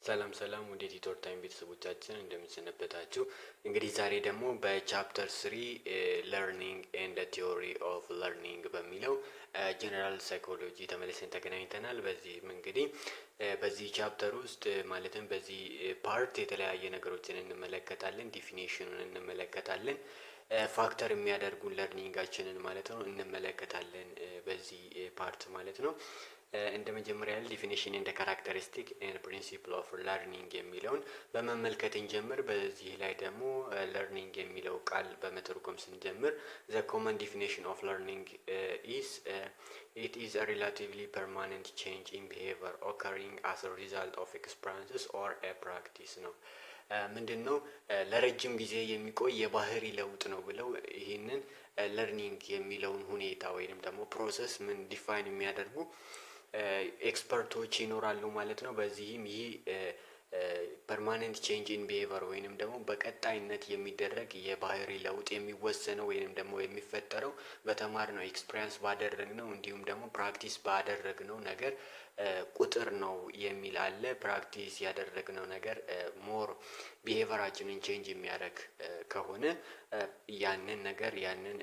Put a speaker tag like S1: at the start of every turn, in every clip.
S1: ሰላም ሰላም ወደ ቲቶር ታይም ቤተሰቦቻችን እንደምንሰነበታችሁ። እንግዲህ ዛሬ ደግሞ በቻፕተር 3 ለርኒንግ ኤንድ ቲዮሪ ኦፍ ለርኒንግ በሚለው ጀነራል ሳይኮሎጂ ተመልሰን ተገናኝተናል። በዚህም እንግዲህ በዚህ ቻፕተር ውስጥ ማለትም በዚህ ፓርት የተለያየ ነገሮችን እንመለከታለን። ዲፊኒሽኑን እንመለከታለን። ፋክተር የሚያደርጉን ለርኒንጋችንን ማለት ነው እንመለከታለን በዚህ ፓርት ማለት ነው። እንደ መጀመሪያ ያህል ዲፊኒሽን እንደ ካራክተሪስቲክ ኤንድ ፕሪንሲፕል ኦፍ ለርኒንግ የሚለውን በመመልከት እንጀምር። በዚህ ላይ ደግሞ ለርኒንግ የሚለው ቃል በመተርጎም ስንጀምር ዘ ኮመን ዲፊኒሽን ኦፍ ለርኒንግ ኢዝ ኢት ኢዝ አ ሪላቲቭሊ ፐርማነንት ቼንጅ ኢን ቢሄቪየር ኦከሪንግ አስ አ ሪዛልት ኦፍ ኤክስፒሪየንስስ ኦር ኤ ፕራክቲስ ነው። ምንድን ነው? ለረጅም ጊዜ የሚቆይ የባህሪ ለውጥ ነው ብለው ይህንን ለርኒንግ የሚለውን ሁኔታ ወይንም ደግሞ ፕሮሰስ ምን ዲፋይን የሚያደርጉ ኤክስፐርቶች ይኖራሉ ማለት ነው። በዚህም ይህ ፐርማነንት ቼንጅ ኢን ቢሄቨር ወይንም ደግሞ በቀጣይነት የሚደረግ የባህሪ ለውጥ የሚወሰነው ወይንም ደግሞ የሚፈጠረው በተማርነው ኤክስፒሪየንስ ባደረግነው እንዲሁም ደግሞ ፕራክቲስ ባደረግነው ነገር ቁጥር ነው የሚል አለ። ፕራክቲስ ያደረግነው ነገር ሞር ቢሄቨራችንን ቼንጅ የሚያደርግ ከሆነ ያንን ነገር ያንን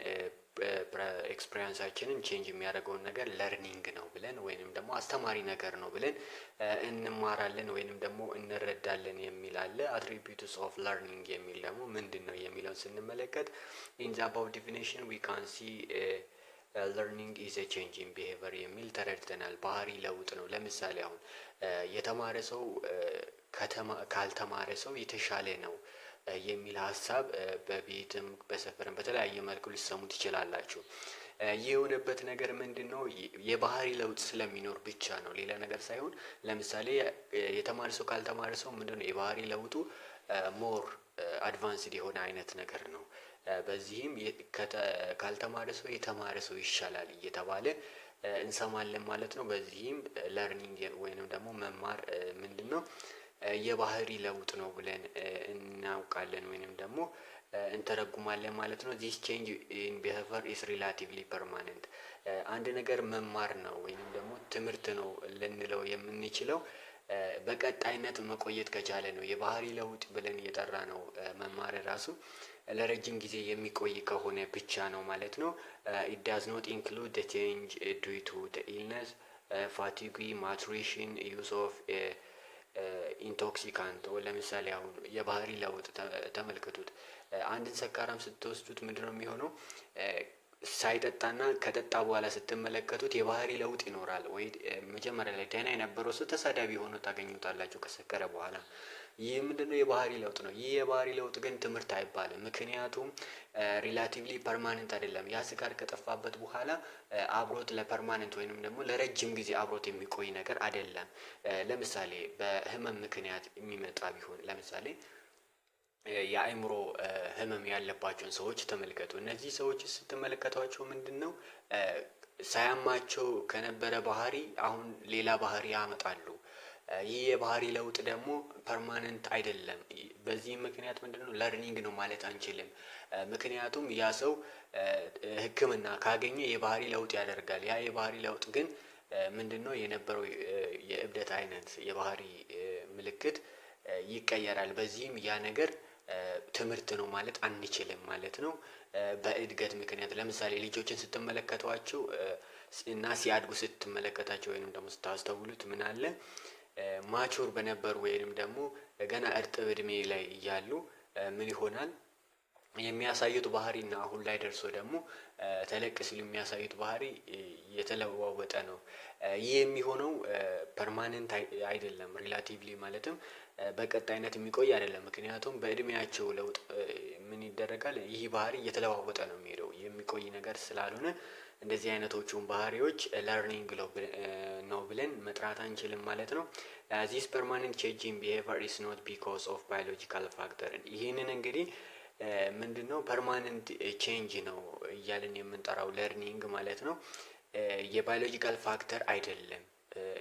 S1: ኤክስፒሪየንሳችንን ቼንጅ የሚያደርገውን ነገር ለርኒንግ ነው ብለን ወይንም ደግሞ አስተማሪ ነገር ነው ብለን እንማራለን ወይንም ደግሞ እንረዳለን የሚል አለ። አትሪቢዩትስ ኦፍ ለርኒንግ የሚል ደግሞ ምንድን ነው የሚለውን ስንመለከት ኢን ዘ አባቭ ዲፊኒሽን ዊ ካን ሲ ለርኒንግ ኢዝ ኤ ቼንጅ ኢን ቢሄቨር የሚል ተረድተናል። ባህሪ ለውጥ ነው። ለምሳሌ አሁን የተማረ ሰው ካልተማረ ሰው የተሻለ ነው የሚል ሀሳብ በቤትም በሰፈርም በተለያየ መልኩ ሊሰሙ ትችላላችሁ። ይህ የሆነበት ነገር ምንድን ነው? የባህሪ ለውጥ ስለሚኖር ብቻ ነው፣ ሌላ ነገር ሳይሆን። ለምሳሌ የተማረ ሰው ካልተማረ ሰው ምንድን ነው የባህሪ ለውጡ ሞር አድቫንስድ የሆነ አይነት ነገር ነው። በዚህም ካልተማረ ሰው የተማረ ሰው ይሻላል እየተባለ እንሰማለን ማለት ነው። በዚህም ለርኒንግ ወይንም ደግሞ መማር ምንድን ነው የባህሪ ለውጥ ነው ብለን እናውቃለን ወይንም ደግሞ እንተረጉማለን ማለት ነው። ዚስ ቼንጅ ኢን ቢሄቪየር ኢዝ ሪላቲቭሊ ፐርማነንት። አንድ ነገር መማር ነው ወይንም ደግሞ ትምህርት ነው ልንለው የምንችለው በቀጣይነት መቆየት ከቻለ ነው። የባህሪ ለውጥ ብለን እየጠራ ነው መማር ራሱ ለረጅም ጊዜ የሚቆይ ከሆነ ብቻ ነው ማለት ነው። ኢት ዳዝ ኖት ኢንክሉድ ዘ ቼንጅ ዱዩ ቱ ዘ ኢልነስ ፋቲግ ማቹሬሽን ዩዝ ኦፍ ኢንቶክሲካንት። ለምሳሌ አሁን የባህሪ ለውጥ ተመልከቱት። አንድን ሰካራም ስትወስዱት ምንድነው የሚሆነው? ሳይጠጣና ከጠጣ በኋላ ስትመለከቱት የባህሪ ለውጥ ይኖራል። ወይ መጀመሪያ ላይ ደህና የነበረው ሰው ተሳዳቢ ሆኖ ታገኙታላችሁ ከሰከረ በኋላ። ይህ ምንድነው? የባህሪ ለውጥ ነው። ይህ የባህሪ ለውጥ ግን ትምህርት አይባልም። ምክንያቱም ሪላቲቭሊ ፐርማነንት አይደለም። ያ ስካር ከጠፋበት በኋላ አብሮት ለፐርማነንት ወይንም ደግሞ ለረጅም ጊዜ አብሮት የሚቆይ ነገር አይደለም። ለምሳሌ በህመም ምክንያት የሚመጣ ቢሆን፣ ለምሳሌ የአእምሮ ህመም ያለባቸውን ሰዎች ተመልከቱ። እነዚህ ሰዎች ስትመለከቷቸው ምንድን ነው ሳያማቸው ከነበረ ባህሪ አሁን ሌላ ባህሪ ያመጣሉ። ይህ የባህሪ ለውጥ ደግሞ ፐርማነንት አይደለም። በዚህ ምክንያት ምንድነው ለርኒንግ ነው ማለት አንችልም። ምክንያቱም ያ ሰው ሕክምና ካገኘ የባህሪ ለውጥ ያደርጋል። ያ የባህሪ ለውጥ ግን ምንድነው የነበረው የእብደት አይነት የባህሪ ምልክት ይቀየራል። በዚህም ያ ነገር ትምህርት ነው ማለት አንችልም ማለት ነው። በእድገት ምክንያት ለምሳሌ ልጆችን ስትመለከቷቸው እና ሲያድጉ ስትመለከታቸው ወይንም ደግሞ ስታስተውሉት ምን አለ ማቹር በነበሩ ወይንም ደግሞ ገና እርጥብ እድሜ ላይ እያሉ ምን ይሆናል የሚያሳዩት ባህሪና አሁን ላይ ደርሶ ደግሞ ተለቅ ሲሉ የሚያሳዩት ባህሪ የተለዋወጠ ነው። ይህ የሚሆነው ፐርማነንት አይደለም። ሪላቲቭሊ ማለትም በቀጣይነት የሚቆይ አይደለም። ምክንያቱም በእድሜያቸው ለውጥ ምን ይደረጋል? ይህ ባህሪ እየተለዋወጠ ነው የሚሄደው። የሚቆይ ነገር ስላልሆነ እንደዚህ አይነቶቹን ባህሪዎች ለርኒንግ ነው ብለን መጥራት አንችልም ማለት ነው። ዚስ ፐርማነንት ቼንጅ ኢን ቢሄቪየር ኢዝ ኖት ቢኮዝ ኦፍ ባዮሎጂካል ፋክተር። ይህንን እንግዲህ ምንድን ነው ፐርማነንት ቼንጅ ነው እያልን የምንጠራው ለርኒንግ ማለት ነው። የባዮሎጂካል ፋክተር አይደለም፣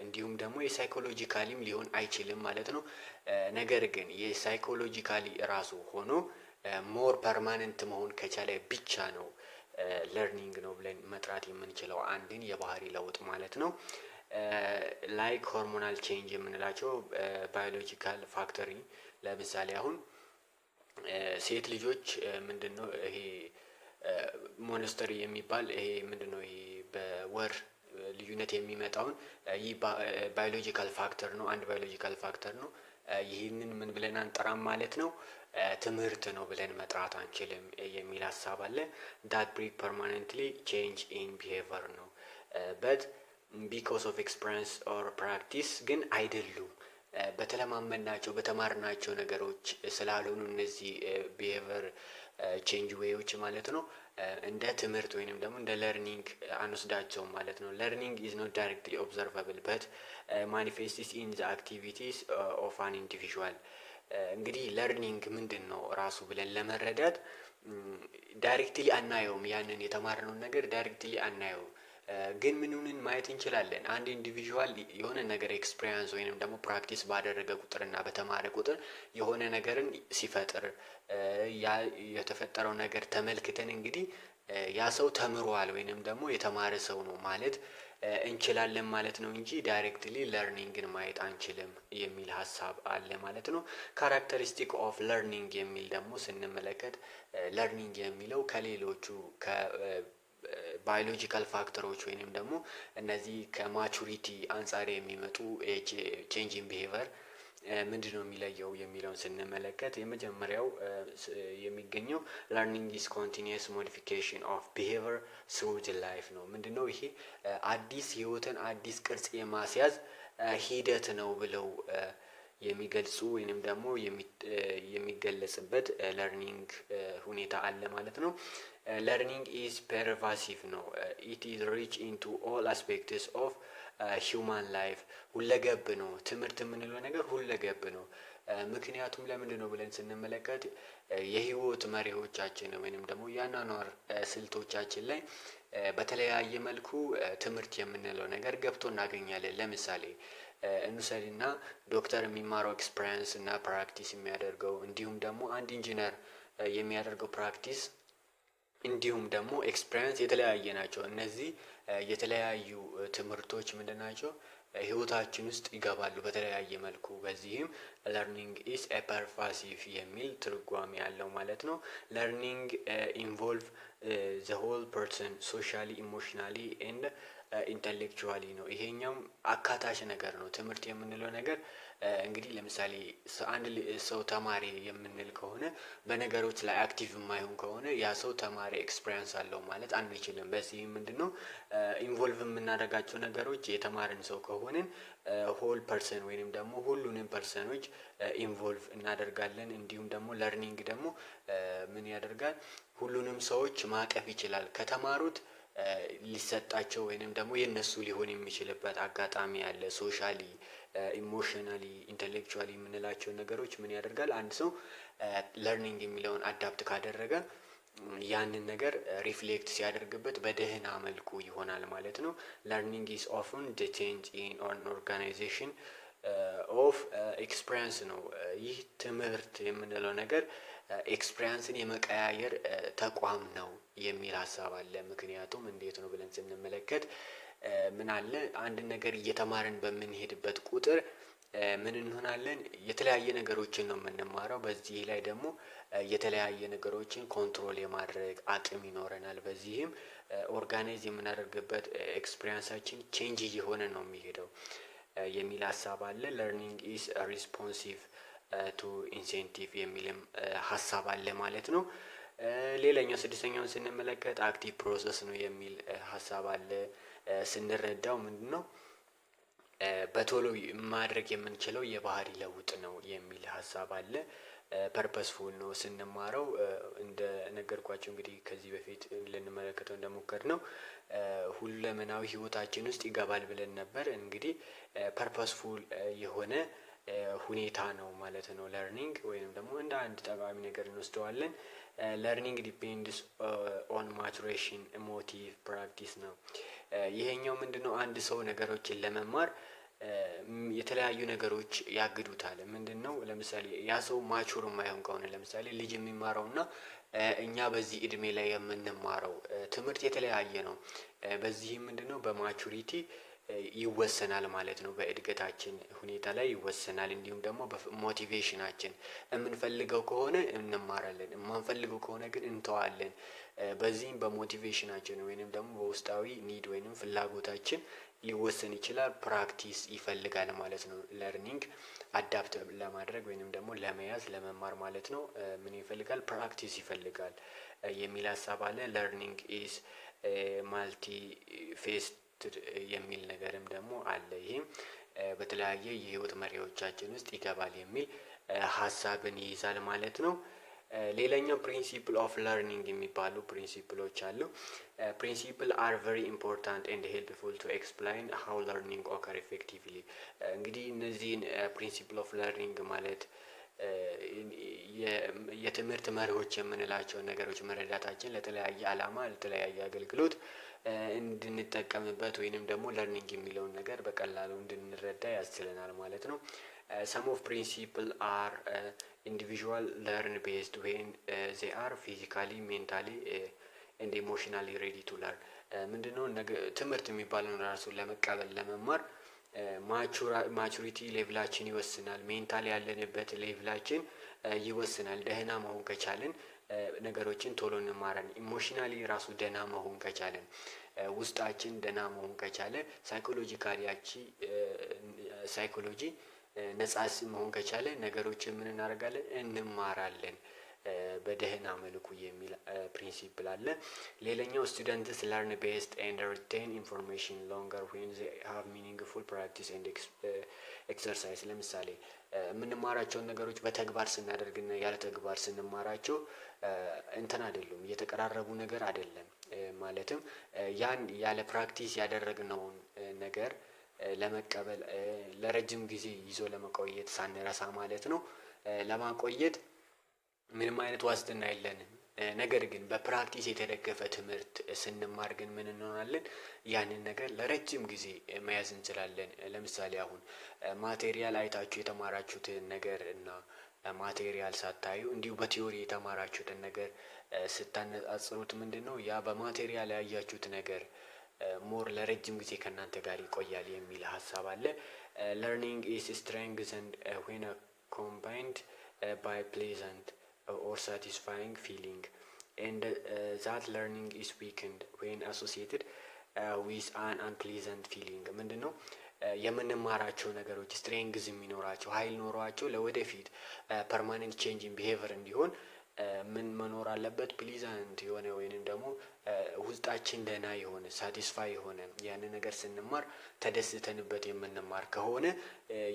S1: እንዲሁም ደግሞ የሳይኮሎጂካሊም ሊሆን አይችልም ማለት ነው። ነገር ግን የሳይኮሎጂካሊ ራሱ ሆኖ ሞር ፐርማነንት መሆን ከቻለ ብቻ ነው ለርኒንግ ነው ብለን መጥራት የምንችለው አንድን የባህሪ ለውጥ ማለት ነው። ላይክ ሆርሞናል ቼንጅ የምንላቸው ባዮሎጂካል ፋክተሪ ለምሳሌ አሁን ሴት ልጆች ምንድነው ይሄ ሞነስተሪ የሚባል ይሄ ምንድነው ይሄ በወር ልዩነት የሚመጣውን ይህ ባዮሎጂካል ፋክተር ነው። አንድ ባዮሎጂካል ፋክተር ነው። ይህንን ምን ብለን አንጠራም ማለት ነው፣ ትምህርት ነው ብለን መጥራት አንችልም የሚል ሀሳብ አለ። ዳት ብሪክ ፐርማነንትሊ ቼንጅ ኢን ቢሄቨር ነው በት ቢኮዝ ኦፍ ኤክስፒሪንስ ኦር ፕራክቲስ ግን አይደሉም። በተለማመናቸው በተማርናቸው ነገሮች ስላልሆኑ እነዚህ ቢሄቨር ቼንጅ ዌዮች ማለት ነው እንደ ትምህርት ወይንም ደግሞ እንደ ለርኒንግ አንወስዳቸውም ማለት ነው። ለርኒንግ ኢዝ ኖት ዳይሬክትሊ ኦብዘርቫብል በት ማኒፌስትስ ኢን ዘ አክቲቪቲስ ኦፍ አን ኢንዲቪዥዋል። እንግዲህ ለርኒንግ ምንድን ነው ራሱ ብለን ለመረዳት ዳይሬክትሊ አናየውም። ያንን የተማርነውን ነገር ዳይሬክትሊ አናየውም። ግን ምንንን ማየት እንችላለን? አንድ ኢንዲቪዥዋል የሆነ ነገር ኤክስፒሪያንስ ወይንም ደግሞ ፕራክቲስ ባደረገ ቁጥርና በተማረ ቁጥር የሆነ ነገርን ሲፈጥር ያ የተፈጠረው ነገር ተመልክተን እንግዲህ ያ ሰው ተምሯል ወይንም ደግሞ የተማረ ሰው ነው ማለት እንችላለን ማለት ነው እንጂ ዳይሬክትሊ ለርኒንግን ማየት አንችልም የሚል ሀሳብ አለ ማለት ነው። ካራክተሪስቲክ ኦፍ ለርኒንግ የሚል ደግሞ ስንመለከት ለርኒንግ የሚለው ከሌሎቹ ባዮሎጂካል ፋክተሮች ወይንም ደግሞ እነዚህ ከማቹሪቲ አንጻር የሚመጡ ቼንጅ ኢን ቢሄቨር ምንድነው የሚለየው የሚለውን ስንመለከት የመጀመሪያው የሚገኘው ለርኒንግ ኢዝ ኮንቲኒየስ ሞዲፊኬሽን ኦፍ ቢሄቨር ስሩ ዘ ላይፍ ነው። ምንድነው ይሄ አዲስ ህይወትን አዲስ ቅርጽ የማስያዝ ሂደት ነው ብለው የሚገልጹ ወይንም ደግሞ የሚገለጽበት ለርኒንግ ሁኔታ አለ ማለት ነው። ለርኒንግ ኢዝ ፐርቫሲቭ ነው። ኢት ኢዝ ሪች ኢንቱ ኦል አስፔክትስ ኦፍ ሂውማን ላይፍ። ሁለገብ ነው። ትምህርት የምንለው ነገር ሁለገብ ነው። ምክንያቱም ለምንድን ነው ብለን ስንመለከት የህይወት መሪዎቻችን ወይንም ደግሞ የአኗኗር ስልቶቻችን ላይ በተለያየ መልኩ ትምህርት የምንለው ነገር ገብቶ እናገኛለን። ለምሳሌ እንውሰድና ዶክተር የሚማረው ኤክስፒሪየንስ እና ፕራክቲስ የሚያደርገው እንዲሁም ደግሞ አንድ ኢንጂነር የሚያደርገው ፕራክቲስ እንዲሁም ደግሞ ኤክስፒሪየንስ የተለያየ ናቸው። እነዚህ የተለያዩ ትምህርቶች ምንድን ናቸው? ህይወታችን ውስጥ ይገባሉ በተለያየ መልኩ። በዚህም ለርኒንግ ኢዝ ኤ ፐርቫሲቭ የሚል ትርጓሜ ያለው ማለት ነው። ለርኒንግ ኢንቮልቭ ዘ ሆል ፐርሰን ሶሻሊ ኢሞሽናሊ ኤንድ ኢንተሌክቹዋሊ ነው። ይሄኛውም አካታች ነገር ነው። ትምህርት የምንለው ነገር እንግዲህ ለምሳሌ አንድ ሰው ተማሪ የምንል ከሆነ በነገሮች ላይ አክቲቭ የማይሆን ከሆነ ያ ሰው ተማሪ ኤክስፒሪየንስ አለው ማለት አንችልም። በዚህም ምንድነው ኢንቮልቭ የምናደርጋቸው ነገሮች የተማርን ሰው ከሆንን ሆል ፐርሰን ወይንም ደግሞ ሁሉንም ፐርሰኖች ኢንቮልቭ እናደርጋለን። እንዲሁም ደግሞ ለርኒንግ ደግሞ ምን ያደርጋል? ሁሉንም ሰዎች ማቀፍ ይችላል። ከተማሩት ሊሰጣቸው ወይንም ደግሞ የነሱ ሊሆን የሚችልበት አጋጣሚ አለ። ሶሻሊ ኢሞሽናሊ ኢንተሌክቹዋሊ የምንላቸው ነገሮች ምን ያደርጋል? አንድ ሰው ለርኒንግ የሚለውን አዳፕት ካደረገ ያንን ነገር ሪፍሌክት ሲያደርግበት በደህና መልኩ ይሆናል ማለት ነው። ለርኒንግ ኢዝ ኦፍን ዘ ቼንጅ ኢን አን ኦርጋናይዜሽን ኦፍ ኤክስፒሪየንስ ነው። ይህ ትምህርት የምንለው ነገር ኤክስፒሪየንስን የመቀያየር ተቋም ነው የሚል ሀሳብ አለ። ምክንያቱም እንዴት ነው ብለን ስንመለከት ምን አለ? አንድ ነገር እየተማርን በምንሄድበት ቁጥር ምን እንሆናለን? የተለያየ ነገሮችን ነው የምንማረው። በዚህ ላይ ደግሞ የተለያየ ነገሮችን ኮንትሮል የማድረግ አቅም ይኖረናል። በዚህም ኦርጋናይዝ የምናደርግበት ኤክስፒሪየንሳችን ቼንጅ እየሆነ ነው የሚሄደው የሚል ሀሳብ አለ። ለርኒንግ ኢዝ ሪስፖንሲቭ ቱ ኢንሴንቲቭ የሚልም ሀሳብ አለ ማለት ነው። ሌላኛው ስድስተኛውን ስንመለከት አክቲቭ ፕሮሰስ ነው የሚል ሀሳብ አለ። ስንረዳው ምንድነው በቶሎ ማድረግ የምንችለው የባህሪ ለውጥ ነው የሚል ሀሳብ አለ። ፐርፐስፉል ነው ስንማረው እንደ ነገርኳቸው እንግዲህ ከዚህ በፊት ልንመለከተው እንደሞከርነው ሁለመናዊ ህይወታችን ውስጥ ይገባል ብለን ነበር። እንግዲህ ፐርፐስፉል የሆነ ሁኔታ ነው ማለት ነው ለርኒንግ ወይንም ደግሞ እንደ አንድ ጠቃሚ ነገር እንወስደዋለን። ለርኒንግ ዲፔንድስ ኦን ማቹሬሽን ሞቲቭ ፕራክቲስ ነው። ይሄኛው ምንድነው? አንድ ሰው ነገሮችን ለመማር የተለያዩ ነገሮች ያግዱታል። ምንድነው? ለምሳሌ ያ ሰው ማቹር የማይሆን ከሆነ ለምሳሌ ልጅ የሚማረውና እኛ በዚህ እድሜ ላይ የምንማረው ትምህርት የተለያየ ነው። በዚህም ምንድነው በማቹሪቲ ይወሰናል ማለት ነው። በእድገታችን ሁኔታ ላይ ይወሰናል። እንዲሁም ደግሞ በሞቲቬሽናችን የምንፈልገው ከሆነ እንማራለን፣ የማንፈልገው ከሆነ ግን እንተዋለን። በዚህም በሞቲቬሽናችን ወይንም ደግሞ በውስጣዊ ኒድ ወይንም ፍላጎታችን ሊወሰን ይችላል። ፕራክቲስ ይፈልጋል ማለት ነው። ለርኒንግ አዳፕት ለማድረግ ወይንም ደግሞ ለመያዝ ለመማር ማለት ነው ምን ይፈልጋል? ፕራክቲስ ይፈልጋል የሚል ሀሳብ አለ። ለርኒንግ ኢዝ ማልቲ ፌስትድ የሚል ነገርም ደግሞ አለ። ይህም በተለያየ የህይወት መሪዎቻችን ውስጥ ይገባል የሚል ሀሳብን ይይዛል ማለት ነው። ሌላኛው ፕሪንሲፕል ኦፍ ለርኒንግ የሚባሉ ፕሪንሲፕሎች አሉ። ፕሪንሲፕል አር ቨሪ ኢምፖርታንት ኤንድ ሄልፕፉል ቱ ኤክስፕላይን ሃው ለርኒንግ ኦከር ኤፌክቲቭሊ። እንግዲህ እነዚህን ፕሪንሲፕል ኦፍ ለርኒንግ ማለት የትምህርት መርሆች የምንላቸው ነገሮች መረዳታችን ለተለያየ ዓላማ ለተለያየ አገልግሎት እንድንጠቀምበት ወይንም ደግሞ ለርኒንግ የሚለውን ነገር በቀላሉ እንድንረዳ ያስችለናል ማለት ነው። some of principle are individual learn based when they are physically mentally and emotionally ready to learn። ምንድነው ትምህርት የሚባለውን ራሱን ለመቀበል ለመማር ማቹሪቲ ሌቭላችን ይወስናል። ሜንታል ያለንበት ሌቭላችን ይወስናል። ደህና መሆን ከቻልን ነገሮችን ቶሎ እንማራለን። ኢሞሽናሊ ራሱ ደህና መሆን ከቻለን ውስጣችን ደህና መሆን ከቻለ ሳይኮሎጂ ነጻ መሆን ከቻለ ነገሮችን ምን እናደርጋለን? እንማራለን በደህና መልኩ የሚል ፕሪንሲፕል አለ። ሌላኛው ስቱደንትስ ለርን ቤስድ ኤንድ ሪቴን ኢንፎርሜሽን ሎንገር ዌን ዜ ሃቭ ሚኒንግፉል ፕራክቲስ ኤንድ ኤክሰርሳይዝ። ለምሳሌ የምንማራቸውን ነገሮች በተግባር ስናደርግና ያለ ተግባር ስንማራቸው እንትን አይደሉም፣ እየተቀራረቡ ነገር አይደለም። ማለትም ያን ያለ ፕራክቲስ ያደረግነውን ነገር ለመቀበል ለረጅም ጊዜ ይዞ ለመቆየት ሳንረሳ ማለት ነው ለማቆየት ምንም አይነት ዋስትና የለንም። ነገር ግን በፕራክቲስ የተደገፈ ትምህርት ስንማር ግን ምን እንሆናለን? ያንን ነገር ለረጅም ጊዜ መያዝ እንችላለን። ለምሳሌ አሁን ማቴሪያል አይታችሁ የተማራችሁትን ነገር እና ማቴሪያል ሳታዩ እንዲሁ በቲዮሪ የተማራችሁትን ነገር ስታነጻጽሩት ምንድነው ያ በማቴሪያል ያያችሁት ነገር ሞር ለረጅም ጊዜ ከእናንተ ጋር ይቆያል የሚል ሀሳብ አለ። ለርኒንግ ኢዝ ስትሬንግዝንድ ዌን ኮምባይንድ ባይ ፕሌዘንት or satisfying feeling and that learning is weakened when associated with an unpleasant feeling። ምንድነው የምንማራቸው ነገሮች ስትሬንግዝ የሚኖራቸው ኃይል ኖሯቸው ለወደፊት ፐርማነንት ቼንጅ ኢን ቢሄቪየር እንዲሆን ምን መኖር አለበት? ፕሊዛንት የሆነ ወይንም ደግሞ ውስጣችን ደህና የሆነ ሳቲስፋይ የሆነ ያንን ነገር ስንማር ተደስተንበት የምንማር ከሆነ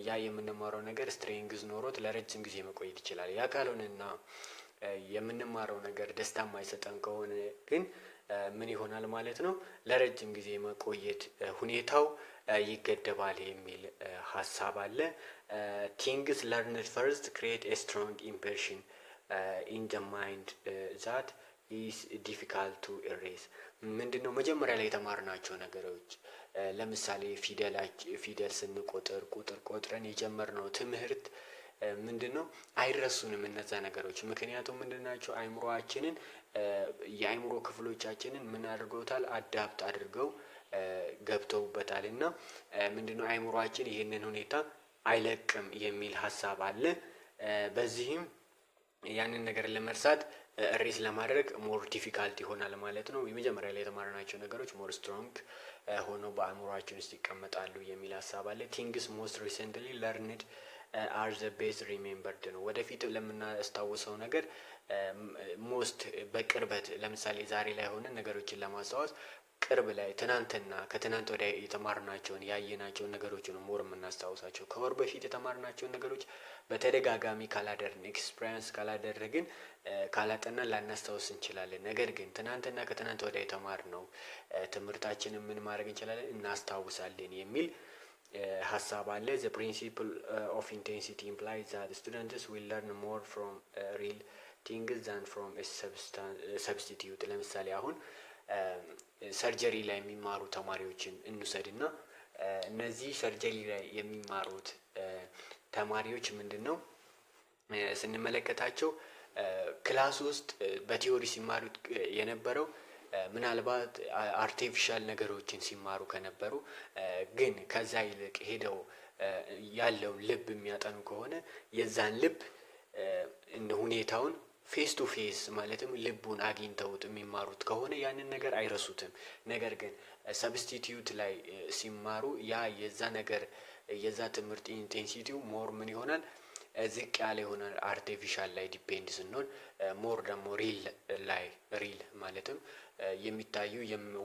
S1: ያ የምንማረው ነገር ስትሬንግዝ ኖሮት ለረጅም ጊዜ መቆየት ይችላል። ያ ካልሆነና የምንማረው ነገር ደስታ የማይሰጠን ከሆነ ግን ምን ይሆናል ማለት ነው? ለረጅም ጊዜ መቆየት ሁኔታው ይገደባል የሚል ሀሳብ አለ። ቲንግስ ለርንድ ፈርስት ክሬት ኤ ስትሮንግ ኢምፕሬሽን ኢን ዘ ማይንድ ዛት ኢዝ ዲፊካልት ቱ ኢሬዝ። ምንድነው መጀመሪያ ላይ የተማርናቸው ነገሮች ለምሳሌ ፊደል ስንቆጥር ቁጥር ቆጥረን የጀመርነው ትምህርት ምንድነው አይረሱንም እነዛ ነገሮች። ምክንያቱም ምንድናቸው? አይምሮአችንን የአይምሮ ክፍሎቻችንን ምን አድርገውታል? አዳፕት አድርገው ገብተውበታል እና ምንድነው አይምሮአችን ይህንን ሁኔታ አይለቅም የሚል ሀሳብ አለ። በዚህም ያንን ነገር ለመርሳት ሬስ ለማድረግ ሞር ዲፊካልት ይሆናል ማለት ነው። የመጀመሪያ ላይ የተማርናቸው ነገሮች ሞር ስትሮንግ ሆነው በአእምሮአችን ውስጥ ይቀመጣሉ የሚል ሀሳብ አለ። ቲንግስ ሞስት ሪሰንትሊ ለርንድ አር ዘ ቤስት ሪሜምበርድ ነው። ወደፊት ለምናስታውሰው ነገር ሞስት በቅርበት ለምሳሌ ዛሬ ላይ ሆነን ነገሮችን ለማስታወስ ቅርብ ላይ ትናንትና ከትናንት ወዲያ የተማርናቸውን ያየናቸውን ነገሮች ነው ሞር የምናስታውሳቸው። ከወር በፊት የተማርናቸውን ነገሮች በተደጋጋሚ ካላደረግን ኤክስፒሪየንስ ካላደረግን ካላጠናን ላናስታውስ እንችላለን። ነገር ግን ትናንትና ከትናንት ወዲያ የተማርነው ትምህርታችንን ምን ማድረግ እንችላለን? እናስታውሳለን የሚል ሀሳብ አለ። the principle of intensity implies that students will learn more from real things than from a substitute። ለምሳሌ አሁን ሰርጀሪ ላይ የሚማሩ ተማሪዎችን እንውሰድና እነዚህ ሰርጀሪ ላይ የሚማሩት ተማሪዎች ምንድነው ስንመለከታቸው ክላስ ውስጥ በቲዮሪ ሲማሩት የነበረው ምናልባት አርቲፊሻል ነገሮችን ሲማሩ ከነበሩ ግን ከዛ ይልቅ ሄደው ያለውን ልብ የሚያጠኑ ከሆነ የዛን ልብ እንደ ሁኔታውን ፌስ ቱ ፌስ ማለትም ልቡን አግኝተውት የሚማሩት ከሆነ ያንን ነገር አይረሱትም። ነገር ግን ሰብስቲቲዩት ላይ ሲማሩ ያ የዛ ነገር የዛ ትምህርት ኢንቴንሲቲው ሞር ምን ይሆናል ዝቅ ያለ ይሆናል። አርቲፊሻል ላይ ዲፔንድ ስንሆን ሞር ደግሞ ሪል ማለትም የሚታዩ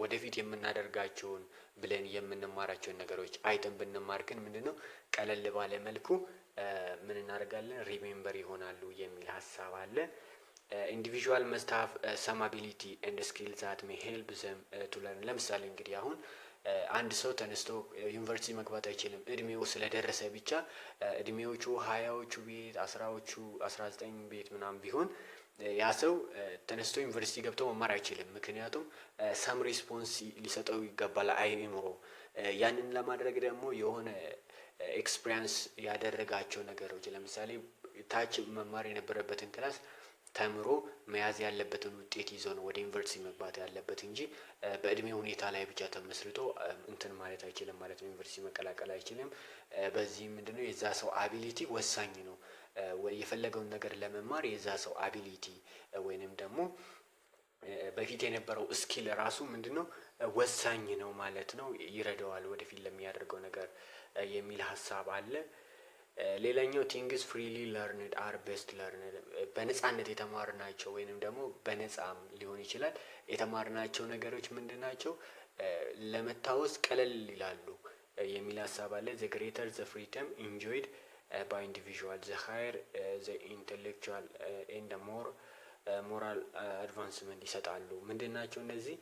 S1: ወደፊት የምናደርጋቸውን ብለን የምንማራቸውን ነገሮች አይተን ብንማር ግን ምንድነው ቀለል ባለ መልኩ ምን እናደርጋለን ሪሜምበር ይሆናሉ የሚል ሀሳብ አለ። ኢንዲቪዥዋል መስት ሃቭ ሰም አቢሊቲ ኤንድ ስኪል ዛት ሜይ ሄልፕ ዘም ቱ ለርን። ለምሳሌ እንግዲህ አሁን አንድ ሰው ተነስቶ ዩኒቨርሲቲ መግባት አይችልም። እድሜው ስለደረሰ ብቻ እድሜዎቹ ሀያዎቹ ቤት 19 ቤት ምናምን ቢሆን ያ ሰው ተነስቶ ዩኒቨርሲቲ ገብቶ መማር አይችልም። ምክንያቱም ሰም ሪስፖንስ ሊሰጠው ይገባል አይምሮ። ያንን ለማድረግ ደግሞ የሆነ ኤክስፒሪያንስ ያደረጋቸው ነገሮች ለምሳሌ ታች መማር የነበረበትን ክላስ ተምሮ መያዝ ያለበትን ውጤት ይዞ ነው ወደ ዩኒቨርሲቲ መግባት ያለበት እንጂ በእድሜ ሁኔታ ላይ ብቻ ተመስርቶ እንትን ማለት አይችልም ማለት ነው። ዩኒቨርሲቲ መቀላቀል አይችልም። በዚህ ምንድነው የዛ ሰው አቢሊቲ ወሳኝ ነው። የፈለገውን ነገር ለመማር የዛ ሰው አቢሊቲ ወይንም ደግሞ በፊት የነበረው ስኪል ራሱ ምንድነው ወሳኝ ነው ማለት ነው። ይረዳዋል ወደፊት ለሚያደርገው ነገር የሚል ሀሳብ አለ። ሌላኛው ቲንግስ ፍሪሊ ለርንድ አር ቤስት ለርንድ። በነጻነት የተማርናቸው ወይንም ደግሞ በነጻም ሊሆን ይችላል የተማርናቸው ነገሮች ምንድናቸው ለመታወስ ቀለል ይላሉ የሚል ሀሳብ አለ። ዘ ግሬተር ዘ ፍሪደም ኢንጆይድ ባይ ኢንዲቪዥዋል ዘ ሃየር ዘ ኢንቴሌክቹዋል ኤንድ ሞር ሞራል አድቫንስመንት ይሰጣሉ። ምንድናቸው እነዚህ?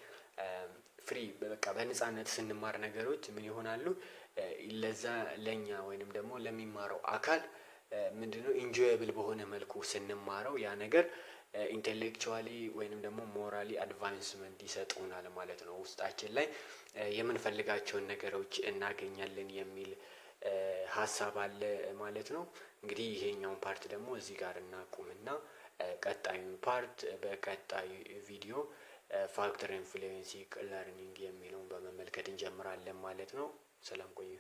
S1: ፍሪ በቃ በነጻነት ስንማር ነገሮች ምን ይሆናሉ ለዛ ለኛ ወይንም ደግሞ ለሚማረው አካል ምንድነው ኢንጆየብል በሆነ መልኩ ስንማረው ያ ነገር ኢንቴሌክቹዋሊ ወይንም ደግሞ ሞራሊ አድቫንስመንት ይሰጡናል ማለት ነው። ውስጣችን ላይ የምንፈልጋቸውን ነገሮች እናገኛለን የሚል ሀሳብ አለ ማለት ነው። እንግዲህ ይሄኛውን ፓርት ደግሞ እዚህ ጋር እናቁምና ቀጣዩን ፓርት በቀጣዩ ቪዲዮ ፋክተር ኢንፍሉዌንሲንግ ለርኒንግ የሚለውን በመመልከት እንጀምራለን ማለት ነው። ሰላም ቆዩ።